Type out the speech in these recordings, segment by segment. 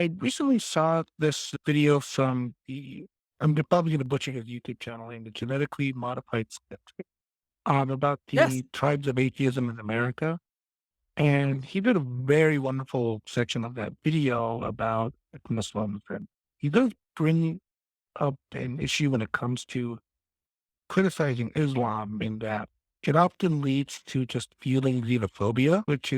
I recently saw this video from I'm probably going to butcher his YouTube channel name, the genetically modified skeptic, about Yes. the tribes of atheism in America. And he did a very wonderful section of that video about Muslims. And he does bring up an issue when it comes to criticizing Islam in that it often leads to just feeling xenophobia, which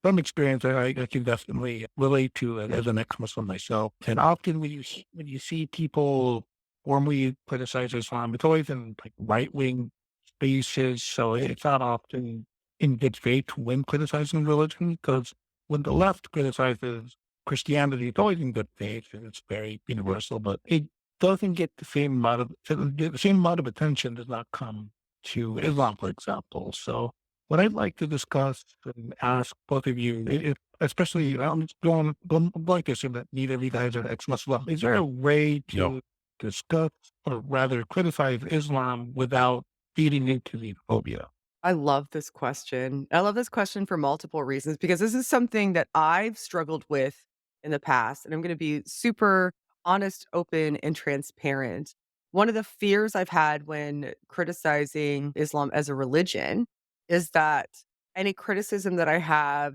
from experience I can definitely relate to as an ex-Muslim myself. And often when you see people formally criticize Islam, it's always in like right-wing spaces. So it's not often in good faith when criticizing religion, because when the left criticizes Christianity, it's always in good faith and it's very universal, but it doesn't get the same amount of attention does not come to Islam, for example. So what I'd like to discuss and ask both of you, if, especially I'm going to assume that neither of you guys are ex-Muslim. Is there a way No. to discuss or rather criticize Islam without feeding into the phobia? I love this question. I love this question for multiple reasons because this is something that I've struggled with in the past. And I'm going to be super honest, open, and transparent. One of the fears I've had when criticizing Islam as a religion is that any criticism that I have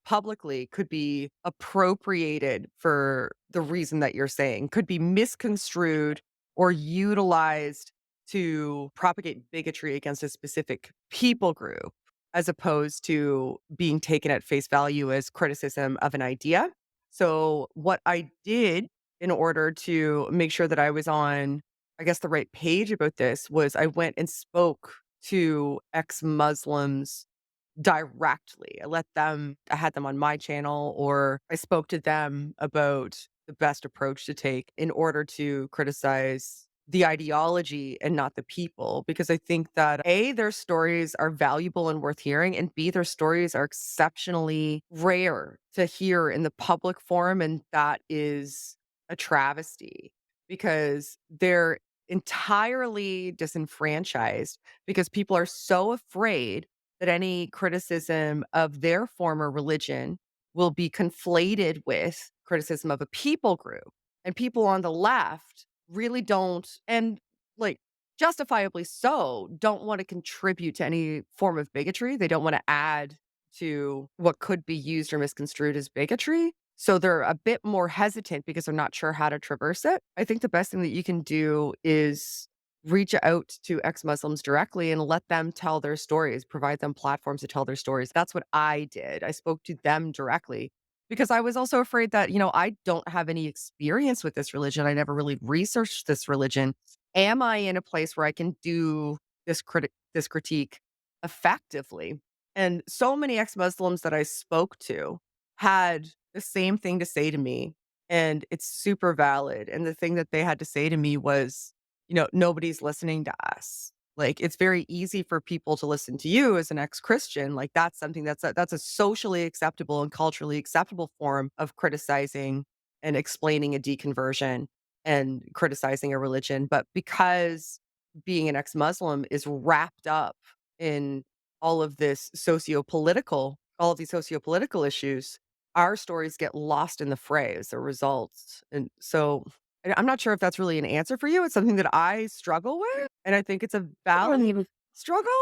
publicly could be appropriated for the reason that you're saying, could be misconstrued or utilized to propagate bigotry against a specific people group, as opposed to being taken at face value as criticism of an idea. So, what I did in order to make sure that I was on, I guess, the right page about this was I went and spoke to ex Muslims directly. I had them on my channel, or I spoke to them about the best approach to take in order to criticize the ideology and not the people, because I think that A, their stories are valuable and worth hearing, and B, their stories are exceptionally rare to hear in the public forum, and that is a travesty because they're entirely disenfranchised because people are so afraid that any criticism of their former religion will be conflated with criticism of a people group. And people on the left really don't, and like justifiably so, don't want to contribute to any form of bigotry. They don't want to add to what could be used or misconstrued as bigotry. So they're a bit more hesitant because they're not sure how to traverse it. I think the best thing that you can do is reach out to ex-Muslims directly and let them tell their stories, provide them platforms to tell their stories. That's what I did. I spoke to them directly because I was also afraid that, I don't have any experience with this religion. I never really researched this religion. Am I in a place where I can do this critique effectively? And so many ex-Muslims that I spoke to had the same thing to say to me, and it's super valid. And the thing that they had to say to me was, nobody's listening to us. Like, it's very easy for people to listen to you as an ex-Christian. Like, that's something that's a socially acceptable and culturally acceptable form of criticizing and explaining a deconversion and criticizing a religion. But because being an ex-Muslim is wrapped up in all of these socio-political issues, our stories get lost in the fray as a result. And so I'm not sure if that's really an answer for you. It's something that I struggle with, and I think it's a I valid mean, struggle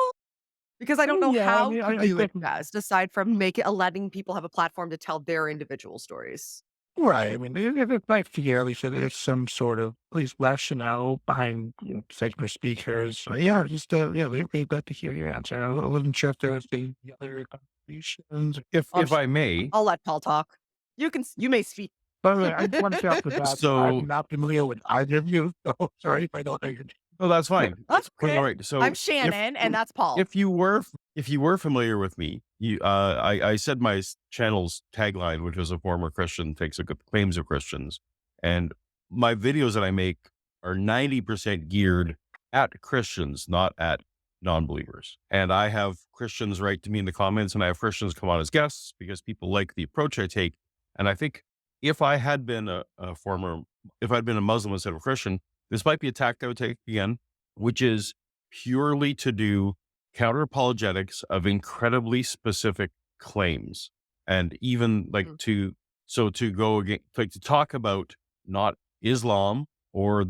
because I don't know yeah, I how mean, to I do it think best aside from letting people have a platform to tell their individual stories. right. I mean, it's nice to hear at least that there's some sort of at least rationale behind secular speakers. Yeah, just yeah, very glad to hear your answer. I wasn't sure if there was any other contributions. If Sh I may, I'll let Paul talk. You may speak. By the way, I just want to say off the bat, I'm so not familiar with either of you, so sorry if I don't know your name. no, that's fine. That's okay. All right. I'm So Shannon, and that's Paul. if you were familiar with me, I said my channel's tagline, which was a former Christian takes a good claims of Christians, and my videos that I make are 90% geared at Christians, not at non-believers. And I have Christians write to me in the comments, and I have Christians come on as guests because people like the approach I take. And I think if I had been if I'd been a Muslim instead of a Christian, this might be a tack I would take again, which is purely to do counter apologetics of incredibly specific claims, and even like Mm. to So to go again, like to talk about not Islam or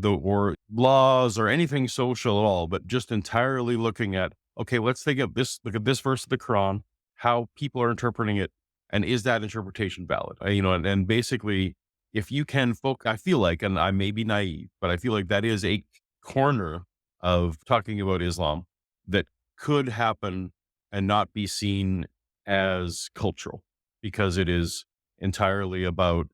laws or anything social at all, but just entirely looking at, okay, let's think of this, look at this verse of the Quran, how people are interpreting it, and is that interpretation valid? And basically, if you can I feel like, and I may be naive, but I feel like that is a corner of talking about Islam that could happen and not be seen as cultural, because it is entirely about,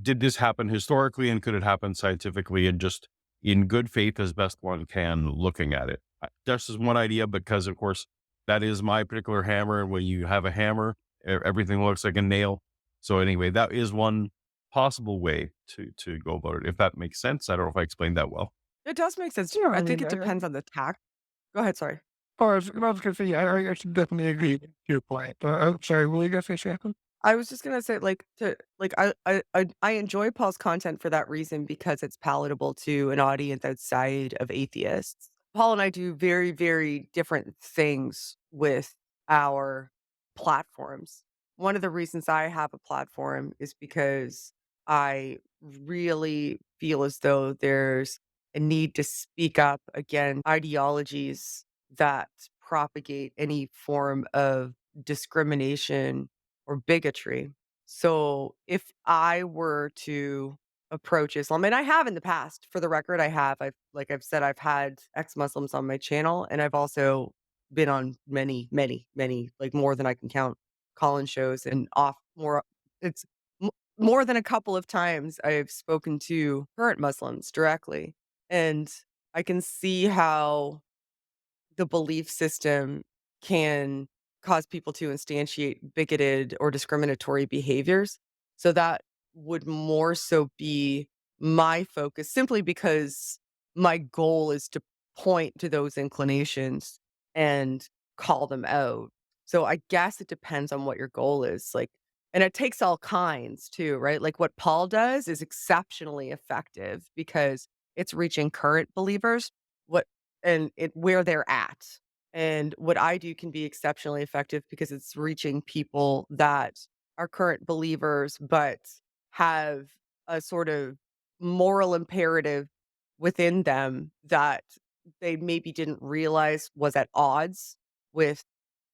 did this happen historically and could it happen scientifically, and just in good faith as best one can looking at it. Just as one idea, because of course that is my particular hammer. And when you have a hammer, everything looks like a nail. So anyway, that is one possible way to go about it. If that makes sense. I don't know if I explained that well. It does make sense. Yeah, I I think mean, it depends on the tack. Go ahead, sorry. I was gonna say, yeah, I should definitely agree with your point. I'm sorry, what were you gonna say, Shannon? I was just gonna say, I enjoy Paul's content for that reason because it's palatable to an audience outside of atheists. Paul and I do very, very different things with our platforms. One of the reasons I have a platform is because I really feel as though there's a need to speak up against ideologies that propagate any form of discrimination or bigotry. So if I were to approach Islam, and I have in the past, for the record, I have. I've said, I've had ex-Muslims on my channel, and I've also been on many, many, many, like more than I can count, call-in shows and off more. It's more than a couple of times I've spoken to current Muslims directly, and I can see how the belief system can cause people to instantiate bigoted or discriminatory behaviors. So that would more so be my focus, simply because my goal is to point to those inclinations and call them out. So I guess it depends on what your goal is. And it takes all kinds too, right? Like what Paul does is exceptionally effective because it's reaching current believers. What and where they're at. And what I do can be exceptionally effective because it's reaching people that are current believers, but have a sort of moral imperative within them that they maybe didn't realize was at odds with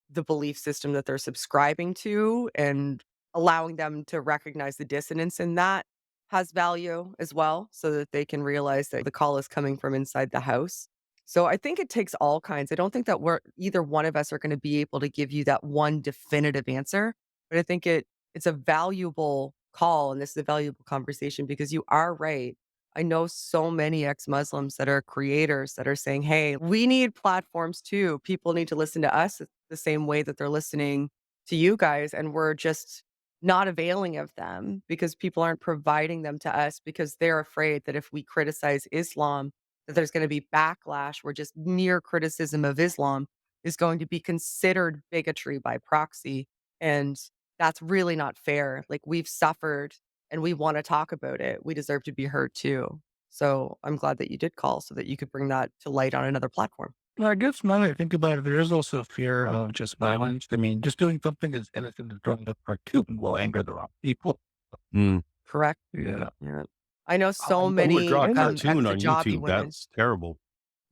the belief system that they're subscribing to, and allowing them to recognize the dissonance in that has value as well, so that they can realize that the call is coming from inside the house. So I think it takes all kinds. I don't think that we're either one of us are going to be able to give you that one definitive answer, but I think it's a valuable call, and this is a valuable conversation because you are right. I know so many ex-Muslims that are creators that are saying, "Hey, we need platforms too. People need to listen to us the same way that they're listening to you guys, and we're just not availing of them because people aren't providing them to us because they're afraid that if we criticize Islam, that there's going to be backlash, where just mere criticism of Islam is going to be considered bigotry by proxy. And that's really not fair. Like, we've suffered and we want to talk about it. We deserve to be heard too. So I'm glad that you did call so that you could bring that to light on another platform. Well, I guess now that I think about it, there is also a fear of just violence. I mean, just doing something as innocent as throwing a cartoon will anger the wrong people. Mm. Correct. Yeah. Yeah. I know so Um, Who would draw many a and cartoon on ex-hijabi YouTube? women. That's terrible.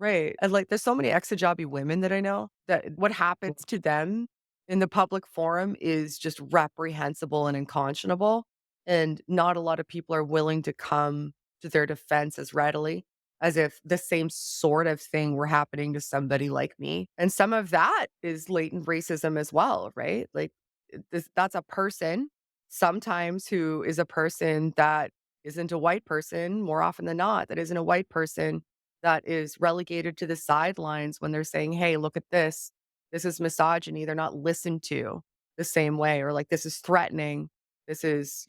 Right, and, like, there's so many ex-hijabi women that I know that what happens to them in the public forum is just reprehensible and unconscionable, and not a lot of people are willing to come to their defense as readily as if the same sort of thing were happening to somebody like me, and some of that is latent racism as well, right? Like, that's a person sometimes who is a person that isn't a white person, more often than not, that isn't a white person, that is relegated to the sidelines when they're saying, "Hey, look at this. This is misogyny." They're not listened to the same way, or like, "This is threatening. This is,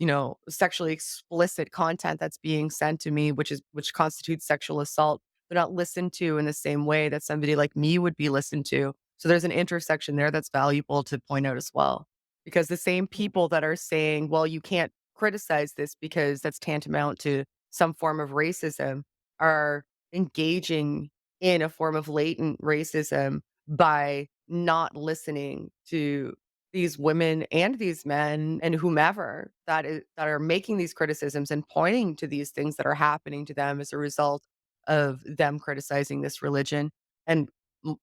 sexually explicit content that's being sent to me, which constitutes sexual assault." They're not listened to in the same way that somebody like me would be listened to. So there's an intersection there that's valuable to point out as well. Because the same people that are saying, "Well, you can't criticize this because that's tantamount to some form of racism," are engaging in a form of latent racism by not listening to these women and these men and whomever that are making these criticisms and pointing to these things that are happening to them as a result of them criticizing this religion. And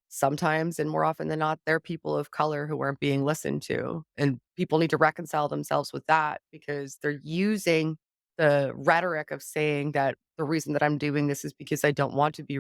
sometimes and more often than not, they're people of color who aren't being listened to. And people need to reconcile themselves with that because they're using the rhetoric of saying that the reason that I'm doing this is because I don't want to be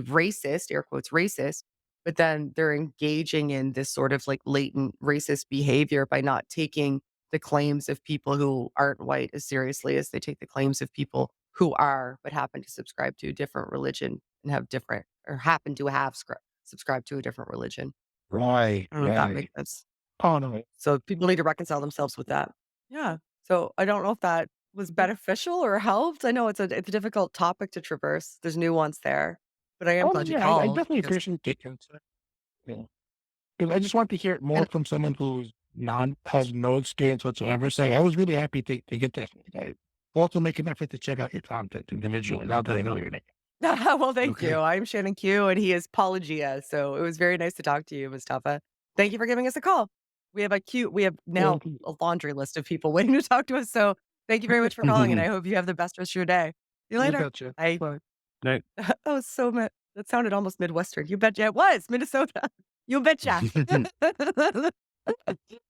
racist, air quotes racist, but then they're engaging in this sort of like latent racist behavior by not taking the claims of people who aren't white as seriously as they take the claims of people who are, but happen to subscribe to a different religion and have different or happen to have subscribed to a different religion. Right, I don't know if that right. makes sense. Oh, no. So people need to reconcile themselves with that. Yeah. So I don't know if that was beneficial or helped. I know it's a difficult topic to traverse. There's nuance there, but I am Oh, glad you yeah, I called definitely because appreciate the insight. Yeah. 'Cause I just want to hear it more and from someone who's has no experience whatsoever. So I was really happy to get that. I also make an effort to check out your content individually now that I know your name. well, thank you. Okay. I'm Shannon Q, and he is Paulogia. So it was very nice to talk to you, Mustafa. Thank you for giving us a call. We have now Thank you. a laundry list of people waiting to talk to us. So thank you very much for calling, and I hope you have the best rest of your day. See you You later. betcha. Bye. Bye. Night. Oh, that sounded almost Midwestern. You betcha it was Minnesota. You betcha.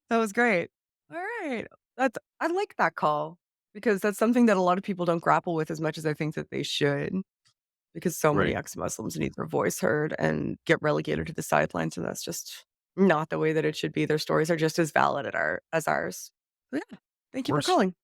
That was great. All right. I like that call because that's something that a lot of people don't grapple with as much as I think that they should. Because so many Right. ex-Muslims need their voice heard and get relegated to the sidelines, and that's just not the way that it should be. Their stories are just as valid as ours. So, yeah, Of thank you for course. calling.